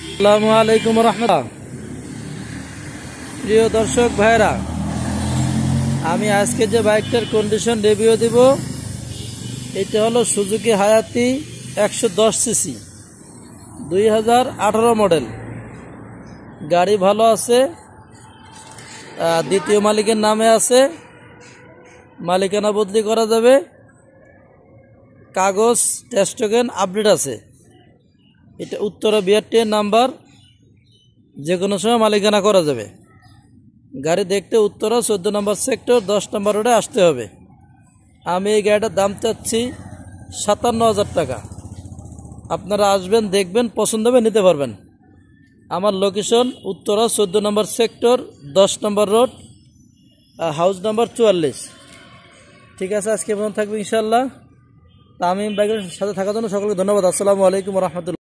আসসালামু আলাইকুম রাহমাতুল্লাহ। প্রিয় দর্শক ভাইরা, আমি আজকে যে বাইকটার কন্ডিশন রিভিউ দিব, এটা হলো সুজুকি হায়াতি 110 সিসি 2018 মডেল। গাড়ি ভালো আছে, দ্বিতীয় মালিকের নামে আছে, মালিকানা বদলি করা যাবে, কাগজ টেস্ট টোকেন আপডেট আছে। এটা উত্তরা বিআরটিএর নাম্বার, যে কোনো সময় মালিকানা করা যাবে। গাড়ি দেখতে উত্তরা 14 নম্বর সেক্টর 10 নম্বর রোডে আসতে হবে। আমি এই গাড়িটার দাম চাচ্ছি 57,000 টাকা। আপনারা আসবেন, দেখবেন, পছন্দ হবে নিতে পারবেন। আমার লোকেশন উত্তরা 14 নম্বর সেক্টর 10 নম্বর রোড, হাউস নাম্বার 44। ঠিক আছে, আজকে মনে থাকবে ইনশাল্লাহ। তামিম বাইকের সাথে থাকার জন্য সকলকে ধন্যবাদ। আসসালামু আলাইকুম রহমতুল্লাহ।